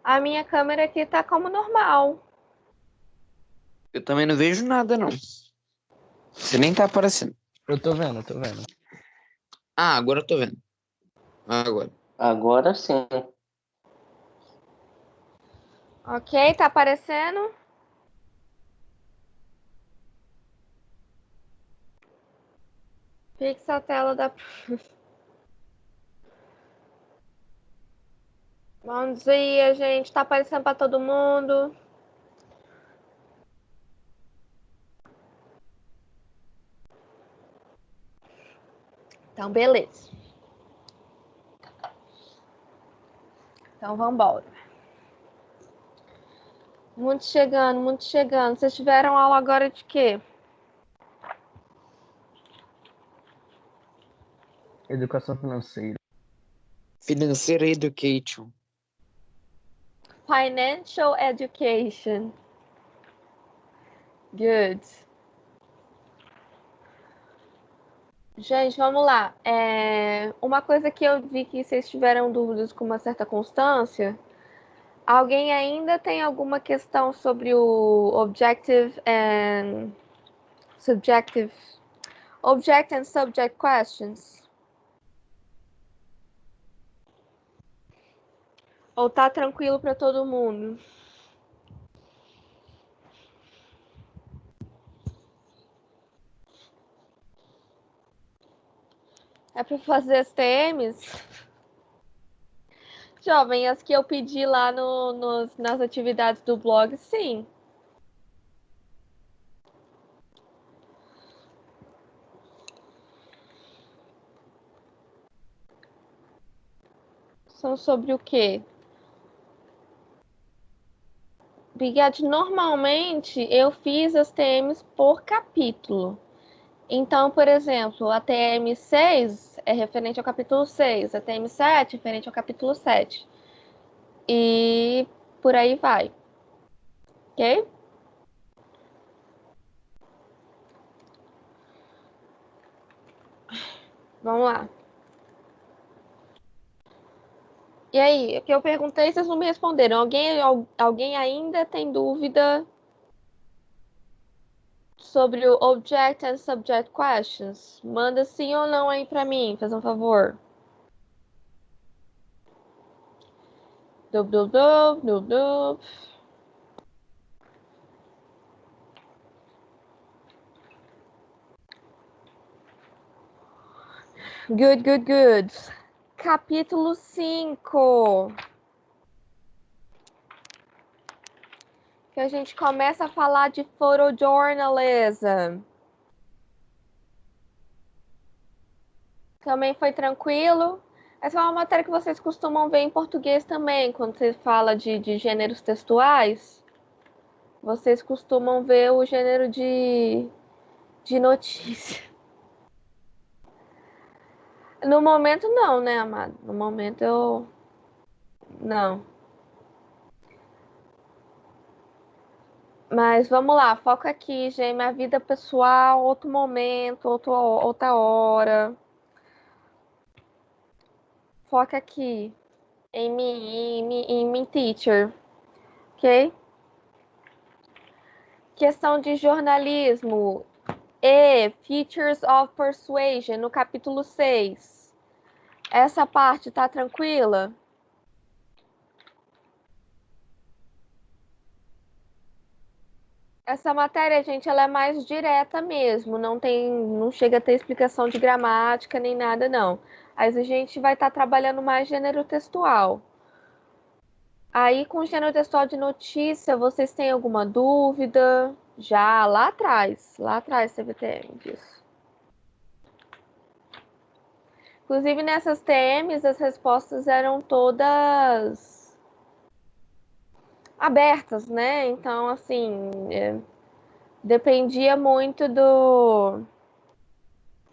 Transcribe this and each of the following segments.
A minha câmera aqui tá como normal. Eu também não vejo nada, não. Você nem tá aparecendo. Eu tô vendo, eu tô vendo. Ah, agora eu tô vendo. Agora. Agora sim. Ok, tá aparecendo? Fixa a tela da... Bom dia, gente. Tá aparecendo pra todo mundo? Então, beleza. Então, vambora. Muito chegando, muito chegando. Vocês tiveram aula agora de quê? Educação financeira. Financeira Education. Financial Education. Good. Gente, vamos lá. Uma coisa que eu vi que vocês tiveram dúvidas com uma certa constância. Alguém ainda tem alguma questão sobre o objective and subjective... Object and subject questions? Ou tá tranquilo para todo mundo? É para fazer as TMs? Jovem, as que eu pedi lá nas atividades do blog, sim. São sobre o quê? Brigade, normalmente eu fiz as TMs por capítulo. Então, por exemplo, a TM 6 é referente ao capítulo 6, a TM 7 é referente ao capítulo 7. E por aí vai. Ok? Vamos lá. E aí, o que eu perguntei, vocês não me responderam. Alguém ainda tem dúvida sobre o Object and Subject Questions? Manda sim ou não aí pra mim, faz um favor. Dub, dub, dub, dub, dub. Good, good, good. Capítulo 5. Que a gente começa a falar de photojournalism. Também foi tranquilo. Essa é uma matéria que vocês costumam ver em português também, quando você fala de gêneros textuais. Vocês costumam ver o gênero de notícia. No momento não, né, amado? No momento eu... Não. Mas vamos lá, foca aqui, gente. Minha vida pessoal, outro momento, outra hora. Foca aqui em mim, teacher. Ok? Questão de jornalismo. E Features of Persuasion, no capítulo 6. Essa parte tá tranquila? Essa matéria, gente, ela é mais direta mesmo, não chega a ter explicação de gramática nem nada, não. Mas a gente vai estar trabalhando mais gênero textual. Aí, com o gênero textual de notícia, vocês têm alguma dúvida? Já lá atrás, CVTM disso. Inclusive, nessas TMs, as respostas eram todas abertas, né? Então, assim, dependia muito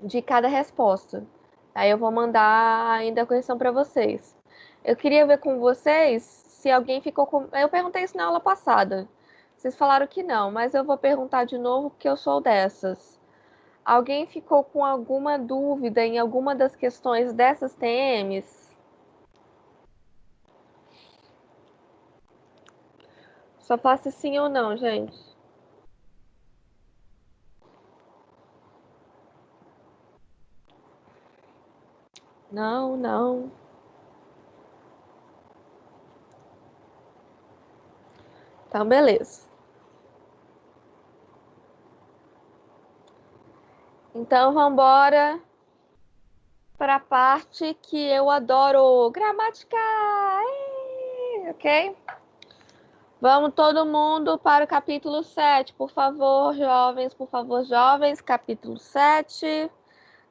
de cada resposta. Aí eu vou mandar ainda a correção para vocês. Eu queria ver com vocês se alguém ficou com... Eu perguntei isso na aula passada. Vocês falaram que não, mas eu vou perguntar de novo porque eu sou dessas. Alguém ficou com alguma dúvida em alguma das questões dessas TMs? Só faça sim ou não, gente. Não, não. Então, beleza. Então, vamos embora para a parte que eu adoro. Gramática! Ok? Vamos todo mundo para o capítulo 7, por favor, jovens, por favor, jovens. Capítulo 7.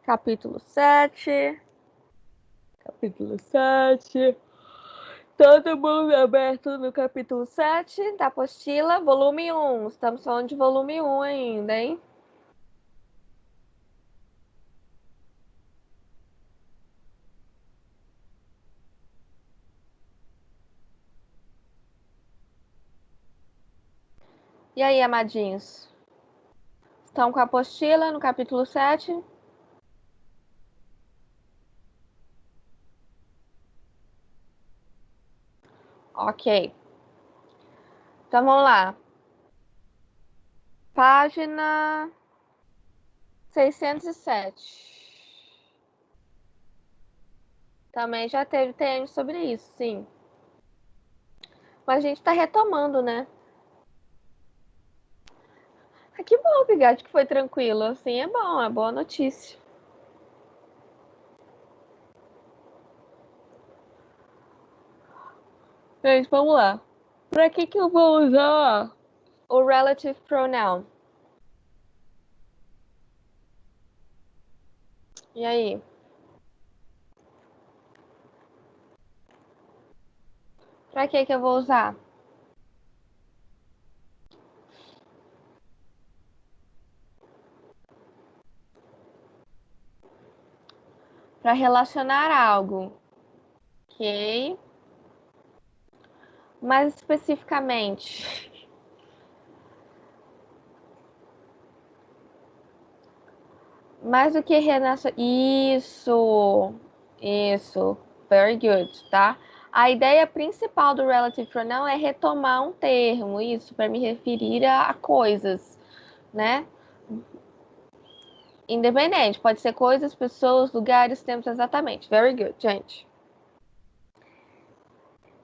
Capítulo 7. Capítulo 7. Todo mundo aberto no capítulo 7 da apostila, volume 1. Estamos falando de volume 1 ainda, hein? E aí, amadinhos? Estão com a apostila no capítulo 7? Ok. Então vamos lá. Página 607. Também já teve TM sobre isso, sim. Mas a gente tá retomando, né? Ah, que bom, Bigode, que foi tranquilo. Assim é bom, é boa notícia. Gente, vamos lá. Pra que eu vou usar o relative pronoun? E aí? Pra que eu vou usar? Para relacionar algo, ok? Mais especificamente, mais do que relacionar. Isso, very good, tá? A ideia principal do relative pronoun é retomar um termo, isso, para me referir a coisas, né? Independente, pode ser coisas, pessoas, lugares, tempos, exatamente. Very good, gente.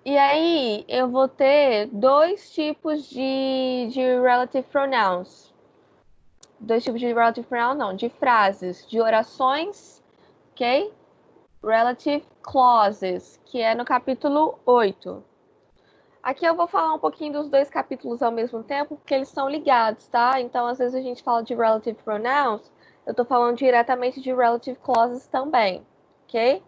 E aí, eu vou ter dois tipos de relative pronouns. Dois tipos de relative pronoun, não, de frases, de orações, ok? Relative clauses, que é no capítulo 8. Aqui eu vou falar um pouquinho dos dois capítulos ao mesmo tempo, porque eles são ligados, tá? Então, às vezes a gente fala de relative pronouns, eu tô falando diretamente de relative clauses também, ok?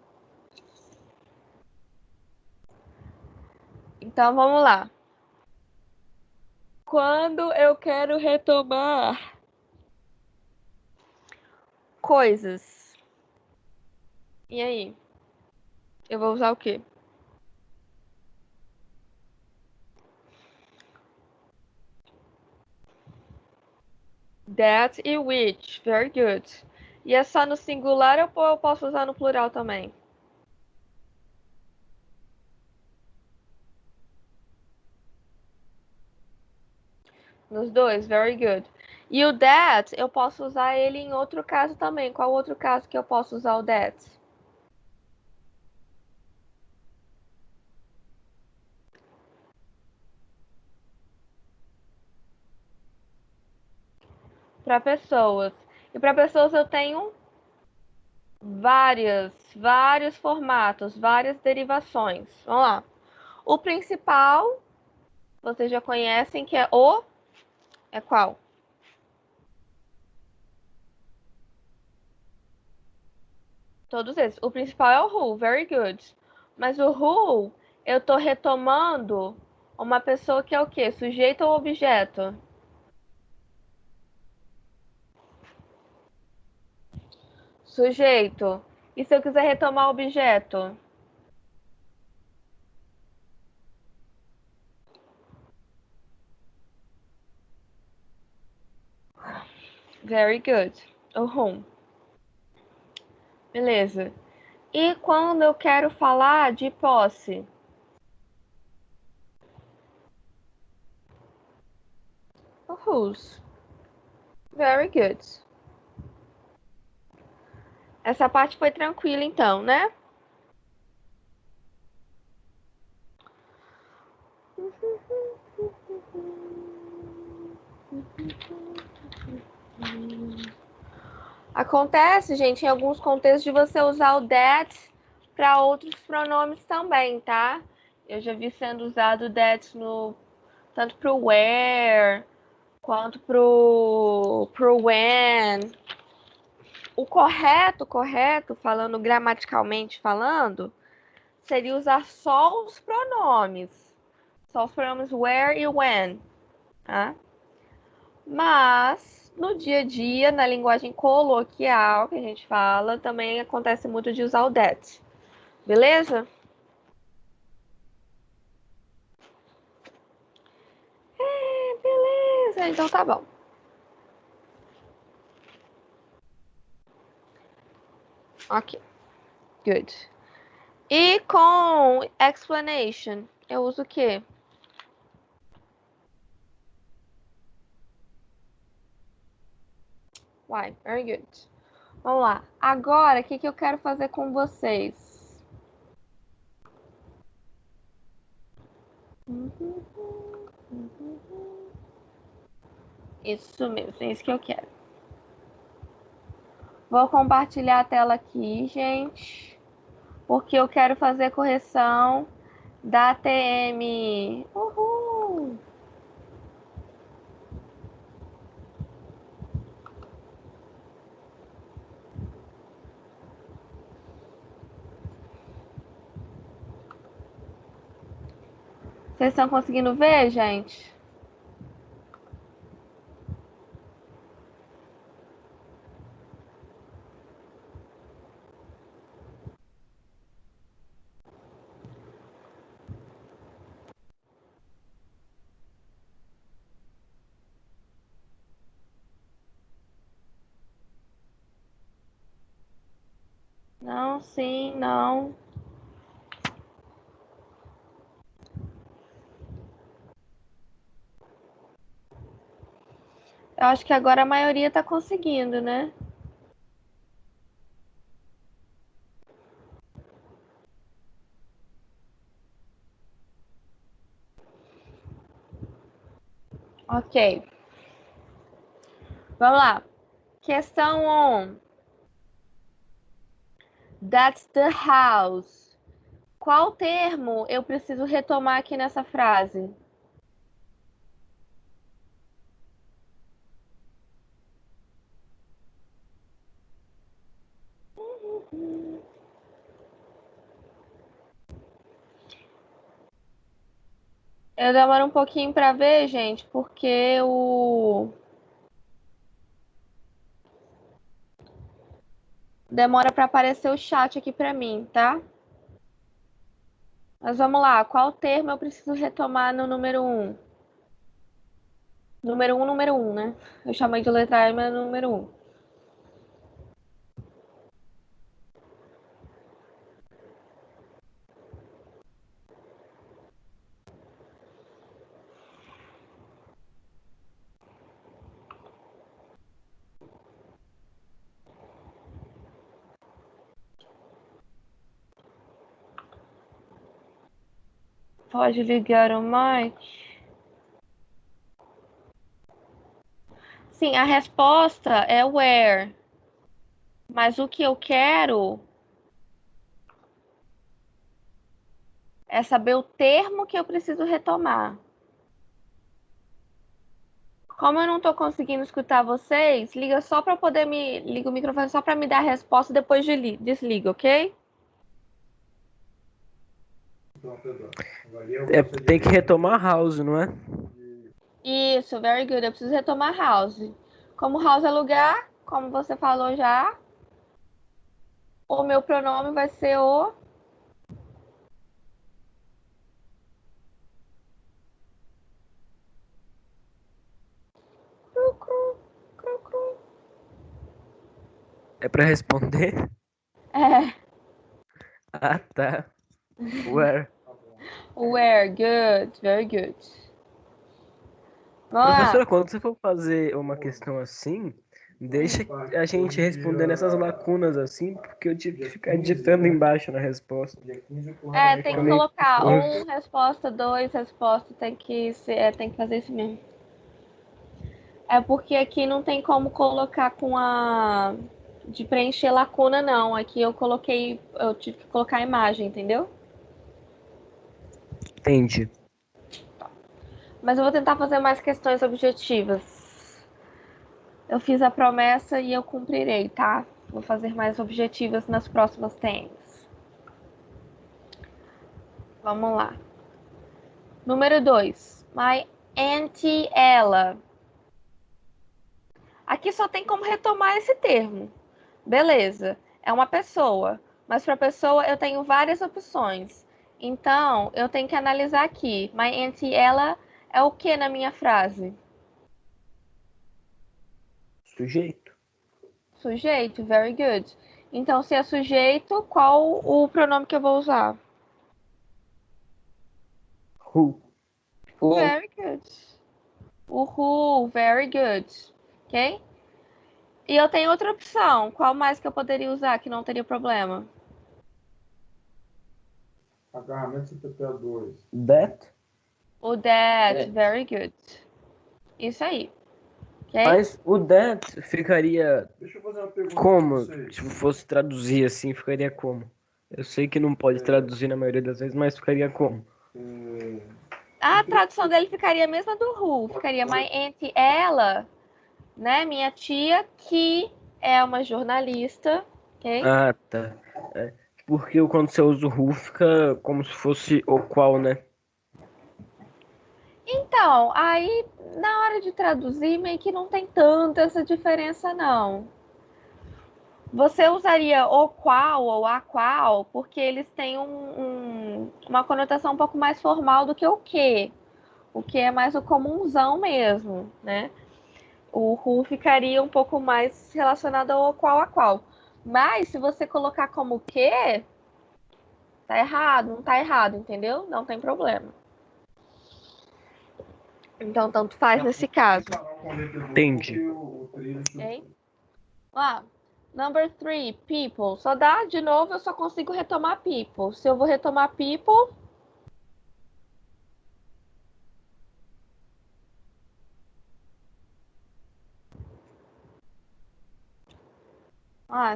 Então, vamos lá. Quando eu quero retomar coisas, e aí? Eu vou usar o quê? That e which. Very good. E é só no singular ou eu posso usar no plural também? Nos dois, very good. E o that, eu posso usar ele em outro caso também. Qual outro caso que eu posso usar o that? Para pessoas. E para pessoas eu tenho vários formatos, várias derivações. Vamos lá. O principal, vocês já conhecem, que é o... É qual? Todos esses. O principal é o who, very good. Mas o who, eu tô retomando uma pessoa que é o quê? Sujeito ou objeto? Sujeito. E se eu quiser retomar o objeto? Very good. O whom. Beleza. E quando eu quero falar de posse? whose. Very good. Essa parte foi tranquila, então, né? Acontece, gente, em alguns contextos de você usar o that para outros pronomes também, tá? Eu já vi sendo usado o that tanto pro where quanto pro when. O correto, falando gramaticalmente falando, seria usar só os pronomes. Só os pronomes where e when, tá? Mas no dia a dia, na linguagem coloquial que a gente fala, também acontece muito de usar o that. Beleza? Beleza, então tá bom. Ok, good. E com explanation, eu uso o quê? Why? Very good. Vamos lá. Agora, o que eu quero fazer com vocês? Isso mesmo, é isso que eu quero. Vou compartilhar a tela aqui, gente, porque eu quero fazer correção da ATM. Uhul! Vocês estão conseguindo ver, gente? Não, sim, não. Eu acho que agora a maioria tá conseguindo, né? Ok. Vamos lá. Questão 1. That's the house. Qual termo eu preciso retomar aqui nessa frase? Eu demoro um pouquinho para ver, gente, porque demora para aparecer o chat aqui para mim, tá? Mas vamos lá. Qual termo eu preciso retomar no número 1? Número 1, né? Eu chamei de letra A, mas é número 1. Pode ligar o mic? Sim, a resposta é where. Mas o que eu quero é saber o termo que eu preciso retomar. Como eu não estou conseguindo escutar vocês, liga só para poder liga o microfone só para me dar a resposta depois desliga, ok? Tem que retomar house, não é? Isso, very good. Eu preciso retomar house. Como house é lugar, como você falou já, o meu pronome vai ser o cru, cru, cru, cru. É pra responder? É, Ah, tá. Where? where, good, very good. Vamos lá. Professora, quando você for fazer uma questão assim, deixa a gente responder nessas lacunas assim, porque eu tive que ficar digitando embaixo na resposta. É, tem que meio colocar confuso. resposta, resposta, tem que tem que fazer isso mesmo. É porque aqui não tem como colocar com a de preencher lacuna, não. Aqui eu tive que colocar a imagem, entendeu? Entendi. Mas eu vou tentar fazer mais questões objetivas. Eu fiz a promessa e eu cumprirei, tá? Vou fazer mais objetivas nas próximas TMs. Vamos lá. Número 2. My auntie Ella. Aqui só tem como retomar esse termo. Beleza, é uma pessoa, mas para pessoa eu tenho várias opções. Então, eu tenho que analisar aqui. My auntie Ella é o que na minha frase? Sujeito. Sujeito, very good. Então, se é sujeito, qual o pronome que eu vou usar? Who. Very good. O who, very good. Ok? E eu tenho outra opção. Qual mais que eu poderia usar que não teria problema? Agarramento CPPA2. That. O that, É. very good. Isso aí. Ok? Mas o that ficaria Deixa eu fazer uma pergunta como? pra vocês. Se fosse traduzir assim, ficaria como? Eu sei que não pode traduzir na maioria das vezes, mas ficaria como? A tradução dele ficaria a mesma do who. Ficaria my aunt, ela, né? Minha tia, que é uma jornalista, ok? Ah, tá. É, porque quando você usa o who, fica como se fosse o qual, né? Então, aí na hora de traduzir, meio que não tem tanta essa diferença, não. Você usaria o qual ou a qual, porque eles têm uma conotação um pouco mais formal do que o que. O que é mais o comunzão mesmo, né? O who ficaria um pouco mais relacionado ao qual a qual. Mas se você colocar como que, tá errado, não tá errado, entendeu? Não tem problema. Então, tanto faz nesse caso. Entendi. Ok? Lá. Number 3, people. Só dá, de novo, eu só consigo retomar people. Se eu vou retomar people,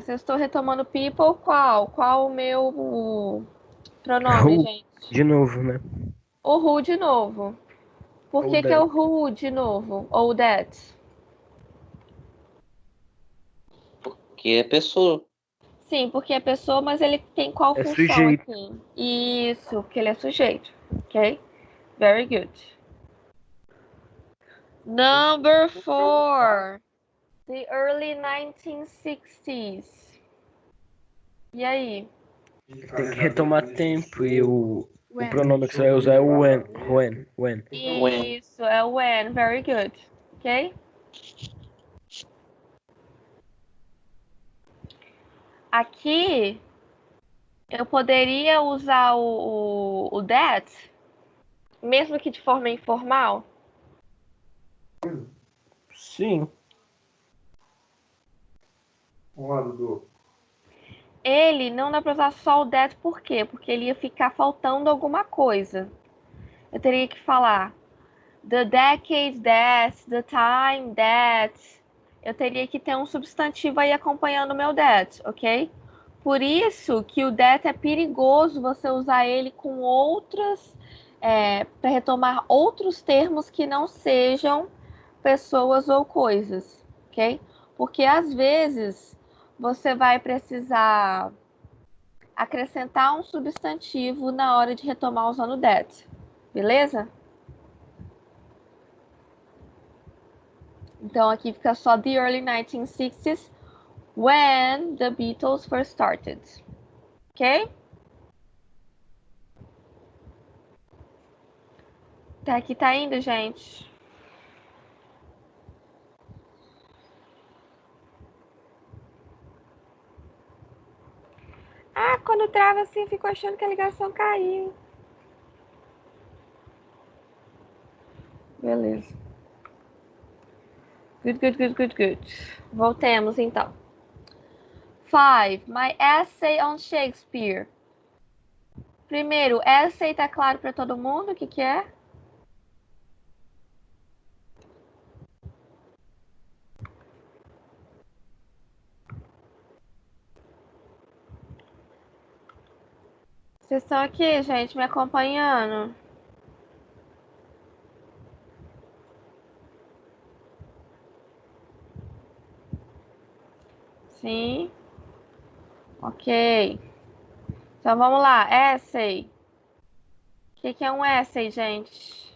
se eu estou retomando people, qual? Qual o meu pronome, Who, gente? de novo, né? O who de novo. Por Ou que que é o that. who de novo? Ou that? Porque é pessoa. Sim, porque é pessoa, mas ele tem qual É função sujeito. aqui? Isso, porque ele é sujeito. Ok? Very good. Number 4. The early 1960s. E aí? Tem que retomar tempo e o pronome que você vai usar é o when. When. Isso, é o when. Very good. Ok? Aqui, eu poderia usar o that, mesmo que de forma informal. Sim. Vamos lá, Dudu. Ele não dá pra usar só o that, por quê? Porque ele ia ficar faltando alguma coisa. Eu teria que falar the decade that, the time that. Eu teria que ter um substantivo aí acompanhando o meu that, ok? Por isso que o that é perigoso você usar ele com outras, para retomar outros termos que não sejam pessoas ou coisas, ok? Porque às vezes você vai precisar acrescentar um substantivo na hora de retomar usando that, beleza? Então aqui fica só the early 1960s, when the Beatles first started. Ok? Até aqui tá indo, gente. Ah, quando trava assim, eu fico achando que a ligação caiu. Beleza. Good, good, good, good, good. Voltemos, então. 5. My essay on Shakespeare. Primeiro, essay tá claro para todo mundo o que é? Vocês estão aqui, gente, me acompanhando? Sim. Ok. Então vamos lá. Essay. O que é um essay, gente?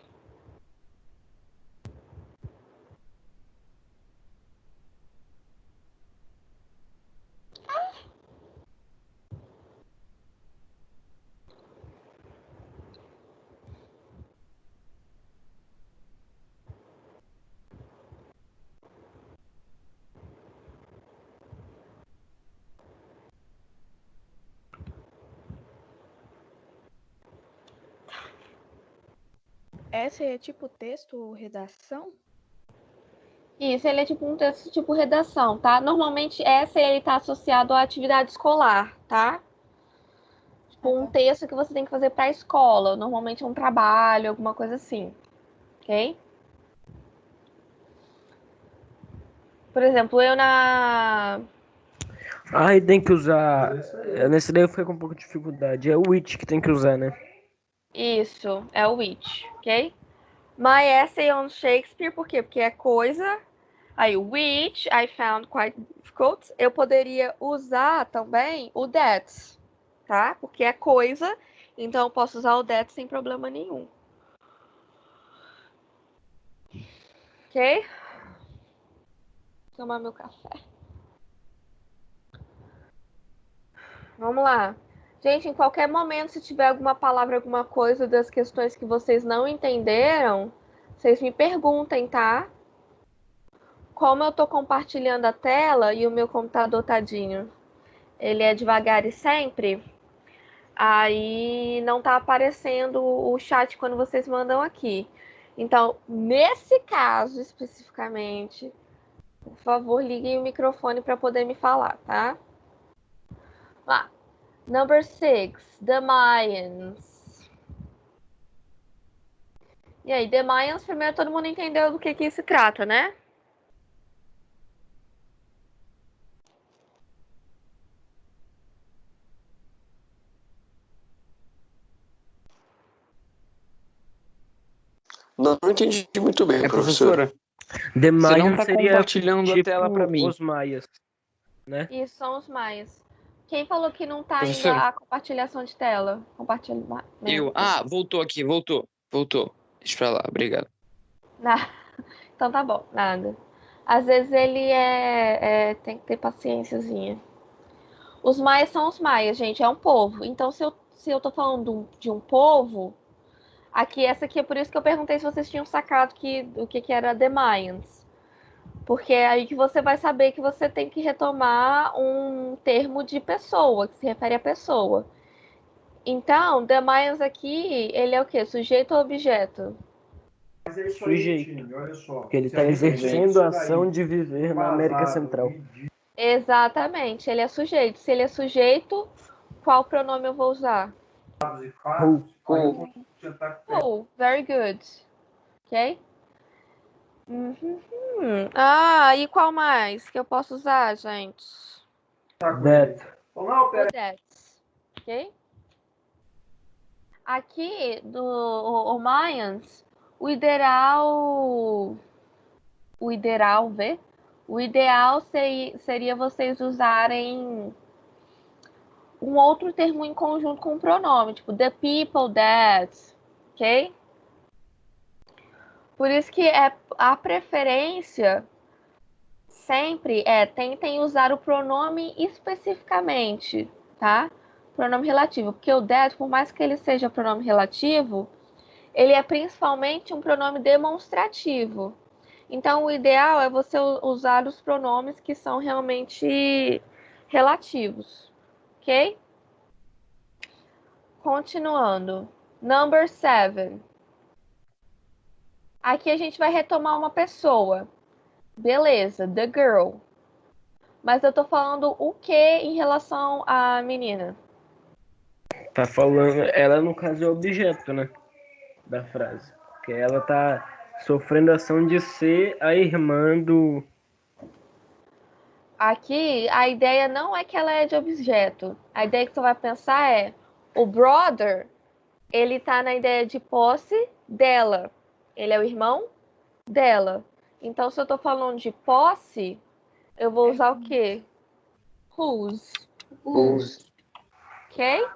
Essa é tipo texto ou redação? Isso, ele é tipo um texto tipo redação, tá? Normalmente essay ele tá associado à atividade escolar, tá? Tipo um texto que você tem que fazer para a escola. Normalmente é um trabalho, alguma coisa assim. Ok? Por exemplo, eu na. Ai, tem que usar. Nesse daí eu fiquei com um pouco de dificuldade. É o which que tem que usar, né? Isso, é o which, ok? My essay on Shakespeare, por quê? Porque é coisa. Aí, which I found quite difficult. Eu poderia usar também o that, tá? Porque é coisa, então eu posso usar o that sem problema nenhum. Ok? Vou tomar meu café. Vamos lá. Gente, em qualquer momento, se tiver alguma palavra, alguma coisa das questões que vocês não entenderam, vocês me perguntem, tá? Como eu tô compartilhando a tela e o meu computador, tadinho, ele é devagar e sempre, aí não tá aparecendo o chat quando vocês mandam aqui. Então, nesse caso especificamente, por favor, liguem o microfone para poder me falar, tá? Lá. Number 6, The Mayans. E aí, The Mayans, primeiro todo mundo entendeu do que se trata, né? Não entendi muito bem, professora. The Você não Mayans tá seria compartilhando a tipo tela para mim. os maias, né? Isso são os Mayas. Quem falou que não tá indo Professora, a compartilhação de tela? Compartilhamento. voltou aqui, voltou. Deixa pra lá, obrigado. Então tá bom, nada. Às vezes ele tem que ter paciênciazinha. Os maias são os maias, gente, é um povo. Então, se eu tô falando de um povo, essa aqui é por isso que eu perguntei se vocês tinham sacado o que era The Mayans. Porque é aí que você vai saber que você tem que retomar um termo de pessoa, que se refere à pessoa. Então, The Mayans aqui, ele é o quê? Sujeito ou objeto? Mas é isso aí, Sujeito. time, olha só. Porque ele Se está a gente exercendo isso a ação daí, de viver na América Central. Exatamente, ele é sujeito. Se ele é sujeito, qual pronome eu vou usar? e fatos, aí eu vou tentar Oh, very good. Ok? Ah, e qual mais que eu posso usar, gente? That. Não, O that. Ok? Aqui o Mayans, o ideal seria vocês usarem um outro termo em conjunto com o pronome, tipo the people that, ok? Por isso que a preferência sempre tentem usar o pronome especificamente, tá? Pronome relativo, porque o that, por mais que ele seja pronome relativo, ele é principalmente um pronome demonstrativo. Então, o ideal é você usar os pronomes que são realmente relativos, ok? Continuando. Number 7. Aqui a gente vai retomar uma pessoa. Beleza, the girl. Mas eu tô falando o que em relação à menina? Tá falando, ela no caso é o objeto, né? Da frase. Porque ela tá sofrendo a ação de ser a irmã do. Aqui, a ideia não é que ela é de objeto. A ideia que você vai pensar é o brother, ele tá na ideia de posse dela. Ele é o irmão dela. Então, se eu tô falando de posse, eu vou usar o quê? Whose. Whose. Ok?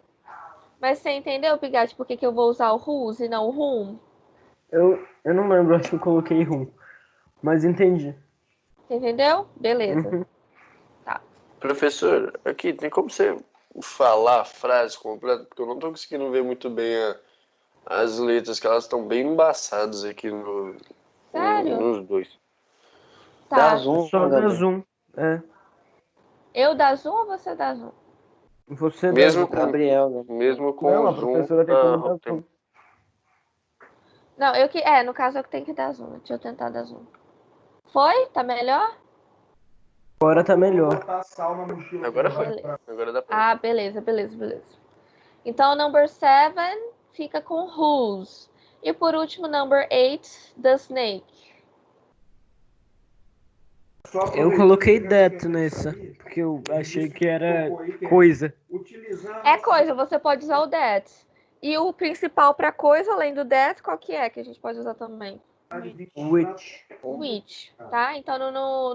Mas você entendeu, Pigatti, por que eu vou usar o whose e não o whom? Eu não lembro, acho que eu coloquei rum. Mas entendi. Você entendeu? Beleza. Uhum. Professor, aqui tem como você falar a frase completa? Porque eu não tô conseguindo ver muito bem as letras, que elas estão bem embaçadas aqui Sério? nos dois. Dá Tá. zoom, Só dá Gabriel. zoom. É. Eu dá zoom ou você dá zoom? Você dá Mesmo zoom. com, Gabriel. mesmo com Não, o a zoom. professora tem como dar tem- zoom. Não, no caso eu que tenho que dar zoom. Deixa eu tentar dar zoom. Foi? Tá melhor? Agora tá melhor. Botar sal na mochila. Agora foi. Beleza. Agora dá pra. Ah, beleza. Então, number 7 fica com whose. E por último, number 8, the snake. Eu coloquei that nessa, porque eu achei que era coisa. É coisa, você pode usar o that. E o principal para coisa, além do that, qual que é que a gente pode usar também? Which. Which, tá? Então,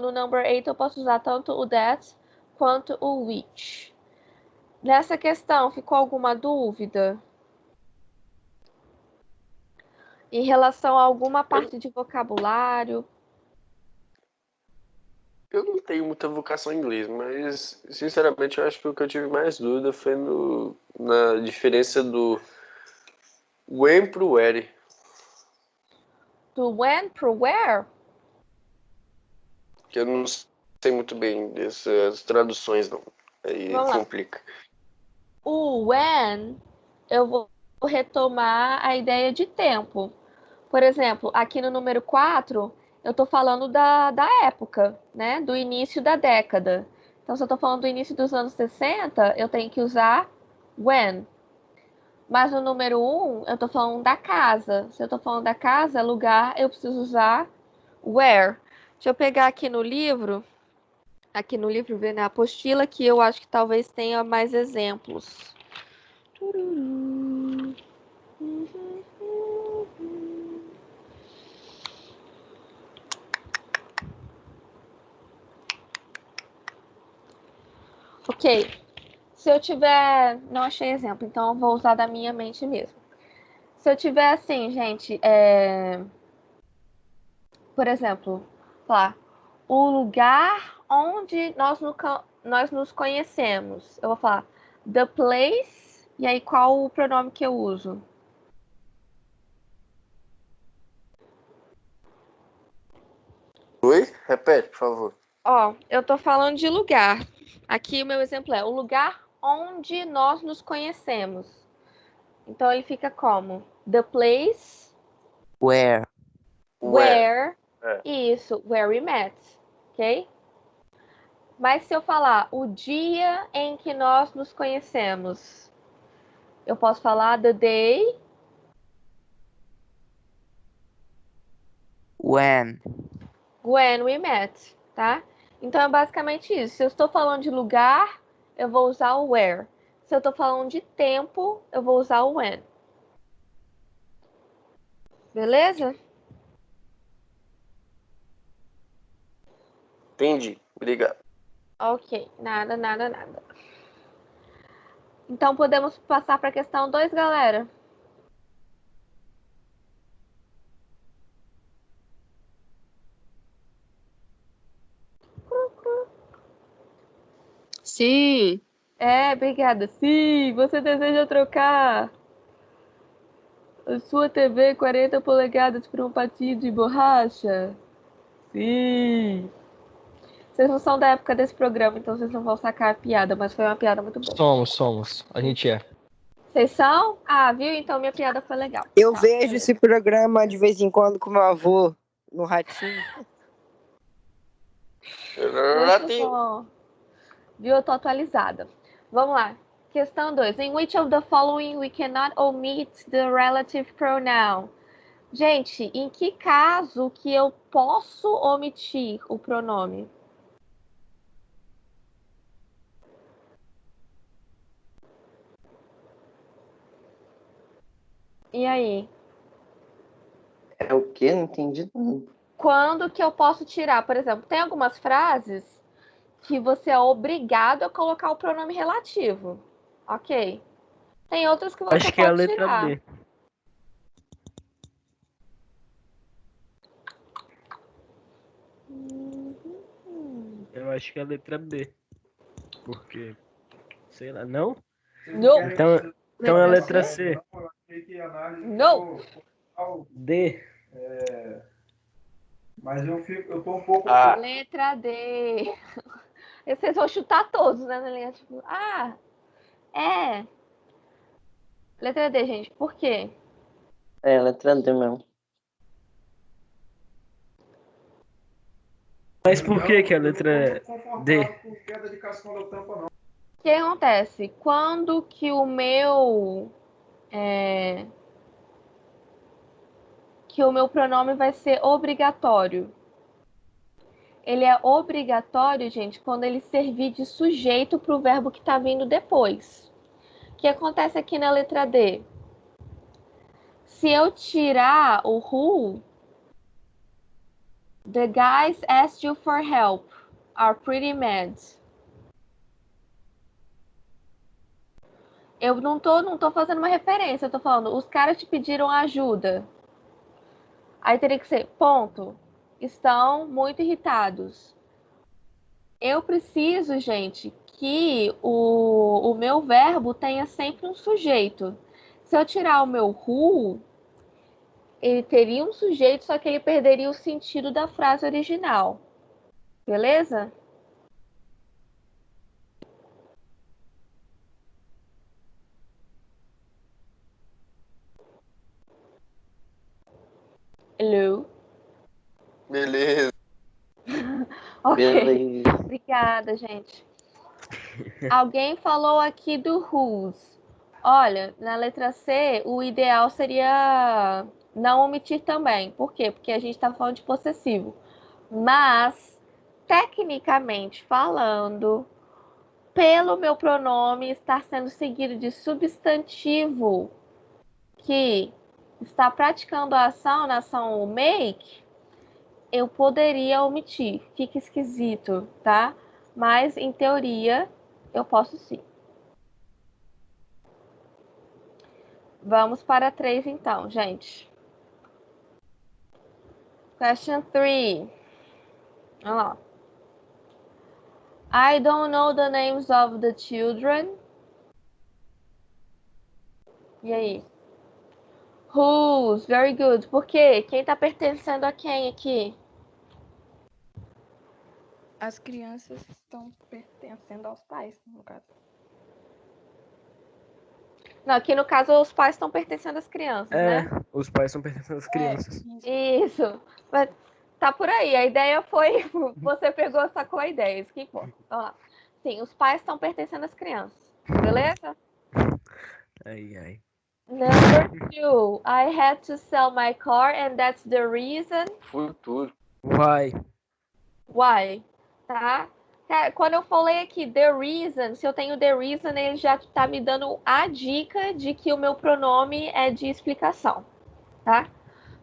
no number 8 eu posso usar tanto o that quanto o which. Nessa questão, ficou alguma dúvida? Em relação a alguma parte de vocabulário? Eu não tenho muita vocação em inglês, mas sinceramente eu acho que o que eu tive mais dúvida foi na diferença do when pro where. Do when pro where? Que eu não sei muito bem dessas traduções, não. Aí Vamos lá. complica. O when, eu vou retomar a ideia de tempo. Por exemplo, aqui no número 4, eu estou falando da época, né? Do início da década. Então, se eu estou falando do início dos anos 60, eu tenho que usar when. Mas no número 1, eu estou falando da casa. Se eu estou falando da casa, lugar, eu preciso usar where. Deixa eu pegar aqui no livro, ver na apostila, que eu acho que talvez tenha mais exemplos. Ok. Se eu tiver. Não achei exemplo, então eu vou usar da minha mente mesmo. Se eu tiver assim, gente, por exemplo, lá, o lugar onde nós nos conhecemos. Eu vou falar the place, e aí qual o pronome que eu uso? Oi? Repete, por favor. Ó, eu tô falando de lugar. Aqui o meu exemplo é o lugar onde nós nos conhecemos. Então ele fica como? The place Where? where. É. Isso, where we met. Ok? Mas se eu falar o dia em que nós nos conhecemos, eu posso falar the day When? when we met, tá? Então é basicamente isso. Se eu estou falando de lugar, eu vou usar o where. Se eu estou falando de tempo, eu vou usar o when. Beleza? Entendi. Obrigado. Ok, nada. Então podemos passar para a questão 2, galera. Sim, Obrigada. Sim, você deseja trocar a sua TV 40 polegadas por um patinho de borracha? Sim. Vocês não são da época desse programa, então vocês não vão sacar a piada, mas foi uma piada muito boa. Somos. A gente é. Vocês são? Ah, viu? Então minha piada foi legal. Eu Tá, vejo beleza. esse programa de vez em quando com meu avô no Ratinho. Muito Relativo. bom. Viu? Eu tô atualizada. Vamos lá. Questão 2. In which of the following we cannot omit the relative pronoun? Gente, em que caso que eu posso omitir o pronome? E aí? É o quê? Não entendi nada. Quando que eu posso tirar? Por exemplo, tem algumas frases que você é obrigado a colocar o pronome relativo. Ok. Tem outras que você Acho que é a pode letra tirar. B. Eu acho que é a letra B. Porque, sei lá, não? Vocês Não. querem Então, que então é a Letra letra C? C. eu achei que a análise Não. ficou- D. Mas eu tô um pouco. Ah, Letra D. E vocês vão chutar todos, né? Na linha, tipo, é. Letra D, gente. Por quê? É, letra D mesmo. Mas por que que a Eu não tô letra muito confortável D? com queda de cascão da tampa, não. O que acontece? Quando que o meu pronome vai ser obrigatório? Ele é obrigatório, gente, quando ele servir de sujeito para o verbo que está vindo depois. O que acontece aqui na letra D? Se eu tirar o who, the guys asked you for help, are pretty mad. Eu não tô fazendo uma referência, eu tô falando, os caras te pediram ajuda. Aí teria que ser, ponto. Estão muito irritados. Eu preciso, gente, que o meu verbo tenha sempre um sujeito. Se eu tirar o meu who, ele teria um sujeito, só que ele perderia o sentido da frase original. Beleza? Hello? beleza. Ok. Beleza. Obrigada, gente. Alguém falou aqui do whose. Olha, na letra C, o ideal seria não omitir também. Por quê? Porque a gente está falando de possessivo. Mas, tecnicamente falando, pelo meu pronome estar sendo seguido de substantivo que está praticando a ação na ação make, eu poderia omitir. Fica esquisito, tá? Mas, em teoria, eu posso sim. Vamos para 3 então, gente. Question 3. Vamos lá. I don't know the names of the children. E aí? Whose? Very good. Por quê? Quem tá pertencendo a quem aqui? As crianças estão pertencendo aos pais, no caso. Não, aqui no caso os pais estão pertencendo às crianças, É, né? os pais são pertencendo às crianças. Isso. Mas tá por aí. A ideia foi. Você pegou, sacou a ideia. Isso que importa. Vamos lá. Sim, os pais estão pertencendo às crianças. Beleza? Ai, ai. Number 2. I had to sell my car and that's the reason Futuro. Vai. why. Tá? Quando eu falei aqui the reason, se eu tenho the reason, ele já tá me dando a dica de que o meu pronome é de explicação. Tá?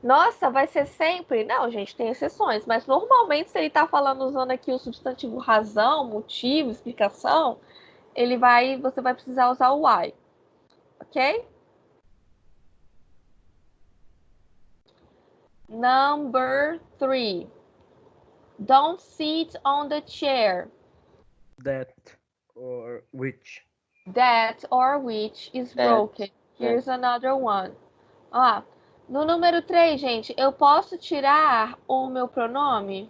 Nossa, vai ser sempre? Não, gente, tem exceções, mas normalmente se ele tá falando usando aqui o substantivo razão, motivo, explicação, você vai precisar usar o why. Ok? Number 3. Don't sit on the chair. That or which. That or which is broken. Here's another one. No número 3, gente, eu posso tirar o meu pronome?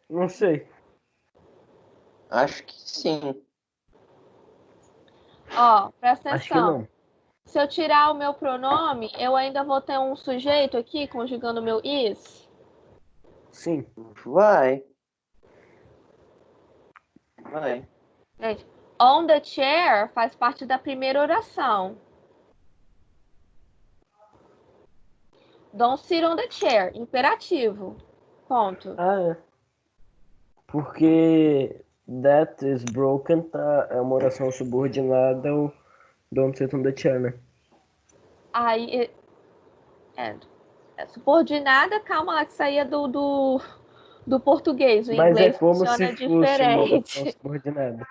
Não sei. Acho que sim. Presta Acho que atenção. não. Se eu tirar o meu pronome, eu ainda vou ter um sujeito aqui conjugando o meu is? Sim. Vai. Vai. Gente, on the chair faz parte da primeira oração. Don't sit on the chair. Imperativo. Ponto. Ah, é. Porque that is broken é uma oração subordinada ao don't sit on the chair, né? Aí, é subordinada, calma lá, que saía do português. O Mas é inglês como funciona se fosse uma oração diferente. subordinada.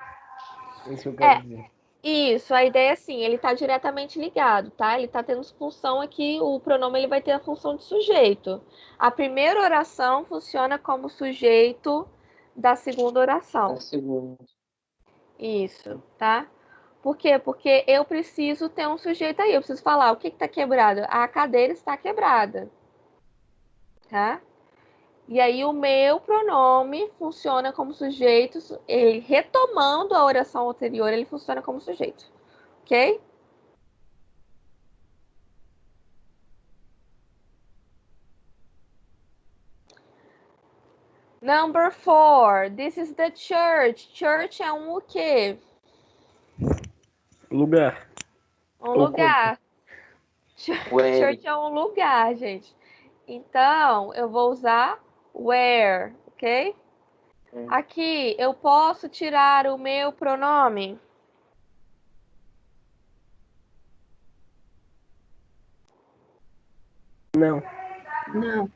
É isso que eu quero dizer. Isso, a ideia é assim, ele está diretamente ligado, tá? Ele está tendo função aqui, o pronome ele vai ter a função de sujeito. A primeira oração funciona como sujeito da segunda oração. Segundo. Isso, tá? Por quê? Porque eu preciso ter um sujeito aí, eu preciso falar o que está quebrado. A cadeira está quebrada, tá? E aí o meu pronome funciona como sujeito, ele retomando a oração anterior, ele funciona como sujeito, ok? Number 4, this is the church. Church é um o quê? Lugar. Um Ou lugar. Where. Church é um lugar, gente. Então, eu vou usar where, ok? Aqui, eu posso tirar o meu pronome? Não. Não.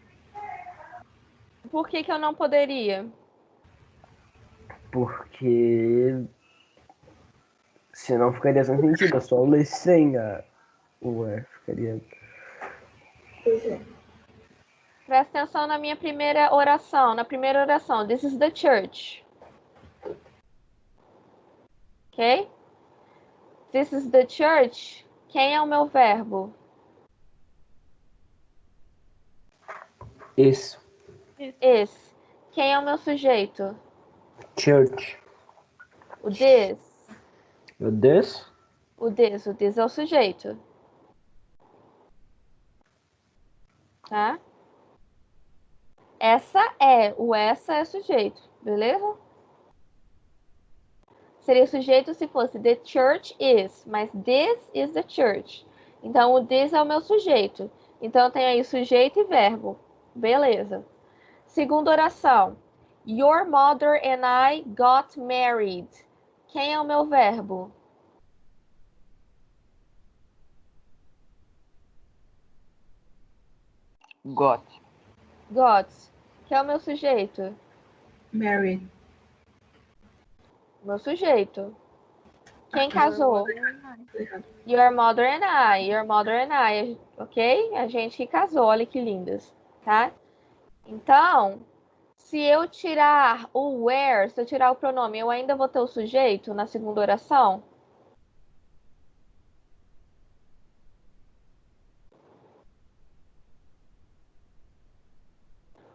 Por que eu não poderia? Porque senão ficaria sem sentido. É só ler sem o ficaria. Pois é. Presta atenção na minha primeira oração. Na primeira oração, this is the church. Ok? This is the church. Quem é o meu verbo? Isso. Esse. Quem é o meu sujeito? Church. O this. O this? O this é o sujeito. Tá? O essa é sujeito, beleza? Seria sujeito se fosse the church is, mas this is the church. Então, o this é o meu sujeito. Então, eu tenho aí sujeito e verbo. Beleza. Segunda oração. Your mother and I got married. Quem é o meu verbo? Got. Got. Quem é o meu sujeito? Married. Meu sujeito. Quem casou? Errado. Your mother and I. Your mother and I. Ok? A gente que casou. Olha que lindas. Tá? Então, se eu tirar o where, se eu tirar o pronome, eu ainda vou ter o sujeito na segunda oração?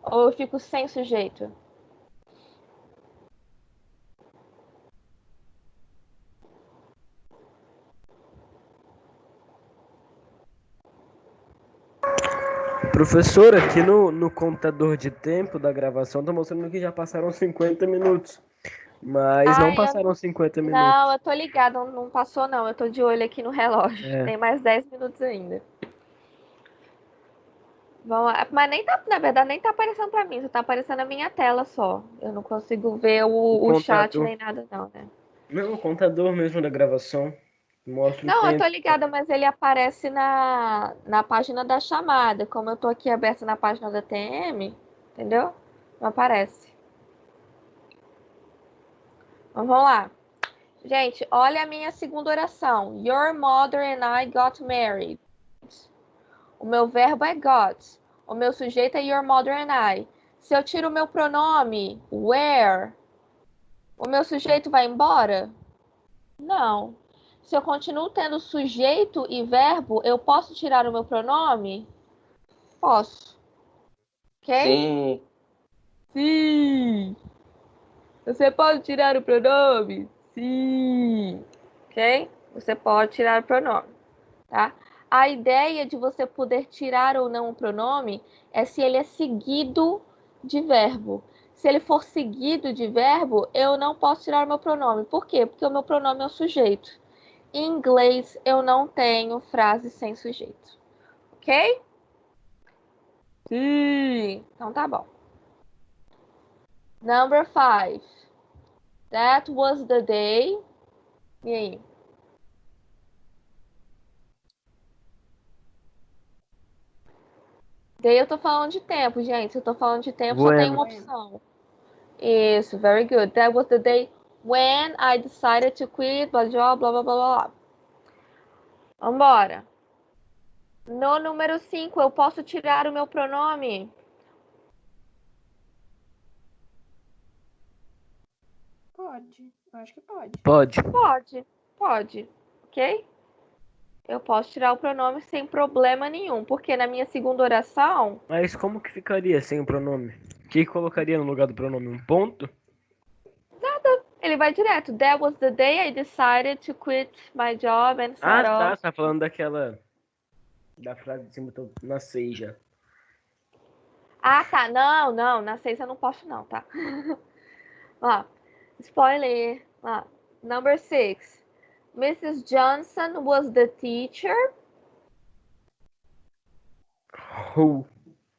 Ou eu fico sem sujeito? Professor, aqui no computador de tempo da gravação tá mostrando que já passaram 50 minutos. Mas não passaram 50 minutos. Não, eu tô ligada, não passou não. Eu tô de olho aqui no relógio. É. Tem mais 10 minutos ainda. Vamos lá. Mas nem tá, na verdade, nem tá aparecendo pra mim, só tá aparecendo a minha tela só. Eu não consigo ver o chat contador. nem nada, não, né? Não, o contador mesmo da gravação. Mostra o Não, eu tempo. tô ligada, mas ele aparece na página da chamada. Como eu tô aqui aberta na página da TM, entendeu? Não aparece. Mas vamos lá. Gente, olha a minha segunda oração. Your mother and I got married. O meu verbo é got. O meu sujeito é your mother and I. Se eu tiro o meu pronome, where, o meu sujeito vai embora? Não. Se eu continuo tendo sujeito e verbo, eu posso tirar o meu pronome? Posso. Ok? Sim. Sim. Você pode tirar o pronome? Sim. Ok? Você pode tirar o pronome, tá? A ideia de você poder tirar ou não o pronome é se ele é seguido de verbo. Se ele for seguido de verbo, eu não posso tirar o meu pronome. Por quê? Porque o meu pronome é o sujeito. Em inglês, eu não tenho frase sem sujeito. Ok? Sim. Então tá bom. Number 5. That was the day. E aí? Daí eu tô falando de tempo, gente. Se eu tô falando de tempo, só tem uma Bueno. opção. Isso, very good. That was the day when I decided to quit, blá, blá, blá, blá, blá, blá. Vambora. No número 5, eu posso tirar o meu pronome? Pode. Eu acho que pode. Pode. Pode. Ok? Eu posso tirar o pronome sem problema nenhum, porque na minha segunda oração, Mas como que ficaria sem o pronome? O que colocaria no lugar do pronome? Um ponto? ele vai direto. That was the day I decided to quit my job and Ah, start tá. off. Você tá falando daquela. Da frase de cima, tô na 6 já. Ah, tá. Não. Na 6 eu não posso, não, tá? Ó, spoiler. Ó, number 6. Mrs. Johnson was the teacher Who?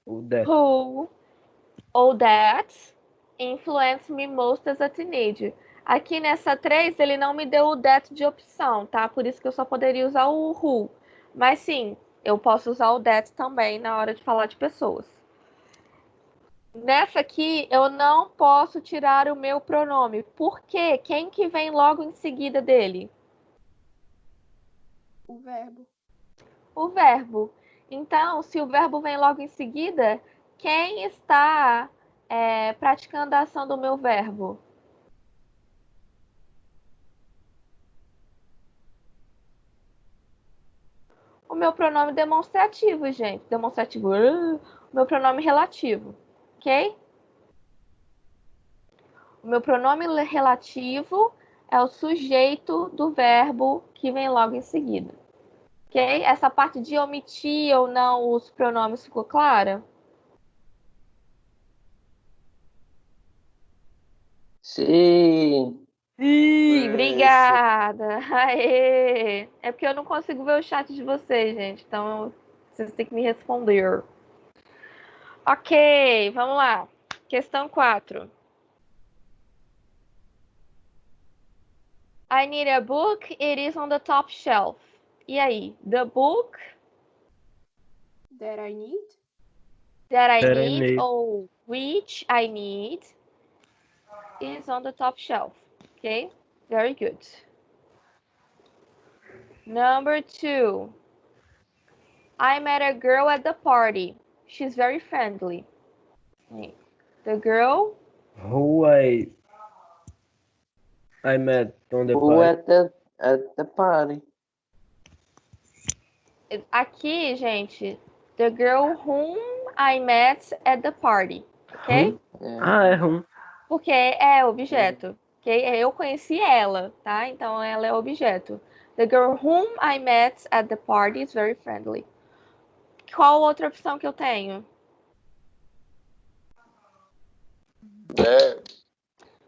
O that. who, or that, influenced me most as a teenager. Aqui nessa 3, ele não me deu o that de opção, tá? Por isso que eu só poderia usar o who. Mas sim, eu posso usar o that também na hora de falar de pessoas. Nessa aqui, eu não posso tirar o meu pronome. Por quê? Quem que vem logo em seguida dele? O verbo. O verbo. Então, se o verbo vem logo em seguida, quem está praticando a ação do meu verbo? O meu pronome demonstrativo, gente. Demonstrativo. O meu pronome relativo. Ok? O meu pronome relativo é o sujeito do verbo que vem logo em seguida. Ok? Essa parte de omitir ou não os pronomes ficou clara? Sim. Ih, obrigada. Aê. É porque eu não consigo ver o chat de vocês, gente. Então, vocês têm que me responder. Ok, vamos lá. Questão 4. I need a book. It is on the top shelf. E aí? The book That I need. that I That I need need. or which I need is on the top shelf. Okay? Very good. Number 2. I met a girl at the party. She's very friendly. The girl Who I met on the Who party. at the party? aqui, gente, the girl whom I met at the party, ok? É. Ah, é um. Porque é objeto, ok? Eu conheci ela, tá? Então ela é objeto. The girl whom I met at the party is very friendly. Qual outra opção que eu tenho?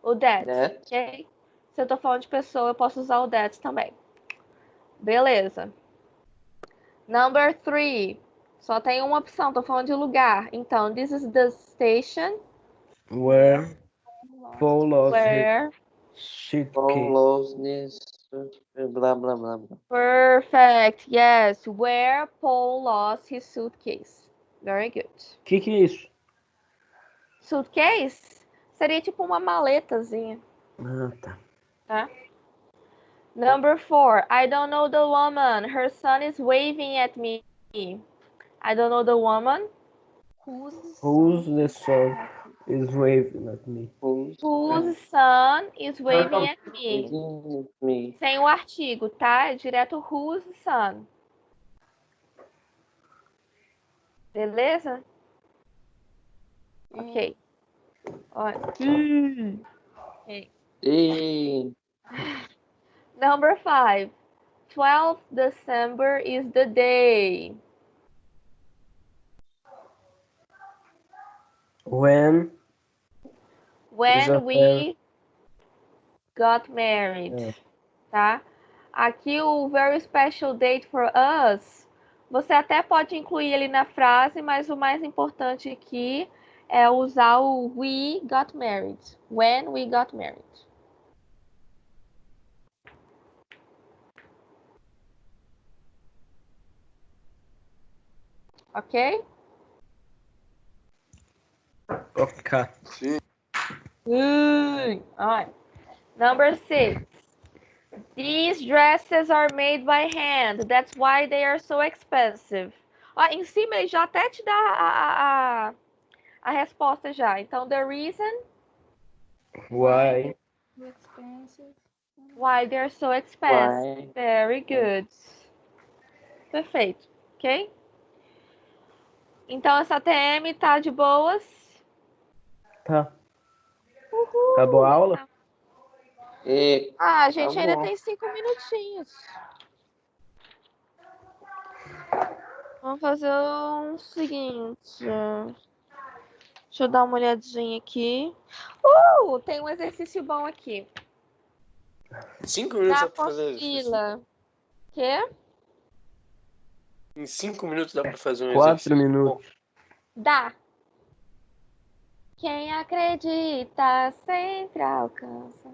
O that, That. ok? Se eu tô falando de pessoa, eu posso usar o that também. Beleza. Number 3. Só tem uma opção, tô falando de lugar. Então, this is the station Where Paul lost his where... suitcase. Follows this. Blá, blá, blá, blá. Perfect, yes. Where Paul lost his suitcase. Very good. O que é isso? Suitcase seria tipo uma maletazinha, Ah, tá. tá? Number 4. I don't know the woman. Her son is waving at me. I don't know the woman. Whose Who's son the son is waving at me? Who's Whose son is waving at me. waving at me? Sem o artigo, tá? É direto whose son. Beleza? Ok. Olha. Ok. Sim. Number 5. 12 December is the day. When When we got married, É. tá? Aqui o very special date for us, você até pode incluir ele na frase, mas o mais importante aqui é usar o we got married. When we got married. Ok? ok. Sim. Alright. Number 6. These dresses are made by hand. That's why they are so expensive. Ó, em cima ele já até te dá a resposta já. Então, the reason Why? Expensive. why they're so expensive. Why? Very good. Perfeito. Ok? Então, essa TM tá de boas? Tá. Uhul. Acabou a aula? E Ah, a gente Tá ainda bom. tem 5 minutinhos. Vamos fazer o seguinte. Deixa eu dar uma olhadinha aqui. Tem um exercício bom aqui. 5 minutos Na dá pra fazer isso. apostila. Quê? Em 5 minutos dá pra fazer um 4 exercício. minutos. Dá. Quem acredita sempre alcança.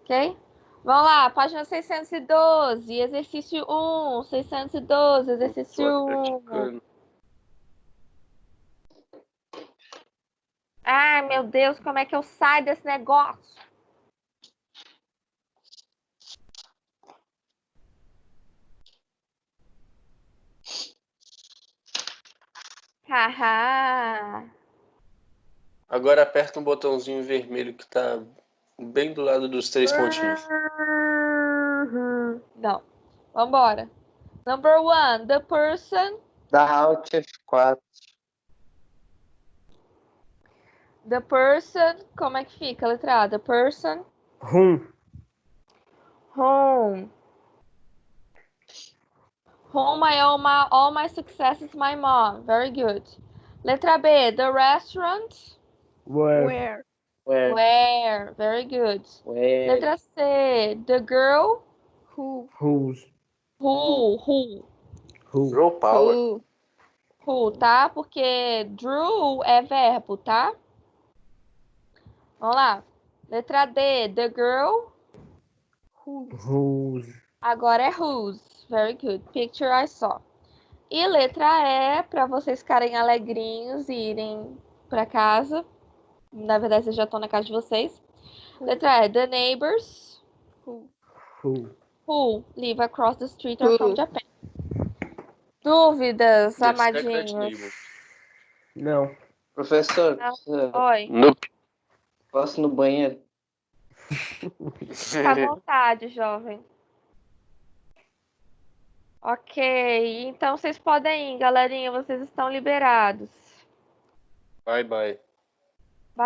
Ok? Vamos lá, página 612, exercício 1, 612, exercício Tô 1. acreditando. Ai, meu Deus, como é que eu saio desse negócio? Haha. Agora aperta um botãozinho vermelho que tá bem do lado dos 3 pontinhos. Não. Vambora. Number 1, the person. dá Alt F4. The person, como é que fica a letra A? The person. Rum. Home. Home, I owe all my successes, my mom. Very good. Letra B, the restaurant. Where? Where? Where. Very good. Where? Letra C, the girl. Who? Whose? Who. Who? Girl Power. Who? Who, tá? Porque drew é verbo, tá? Vamos lá. Letra D, the girl. Whose? Agora é whose. Very good. Picture I saw. E letra E, para vocês ficarem alegrinhos e irem para casa. Na verdade, vocês já estão na casa de vocês. Letra E, the neighbors Who? Who? live across the street are from Who? Japan. Dúvidas, The Secret amadinhos? Neighbor. Não. Professor, Oi, Nope. posso ir no banheiro? fica à vontade, jovem. Ok, então vocês podem ir, galerinha, vocês estão liberados. Bye, bye.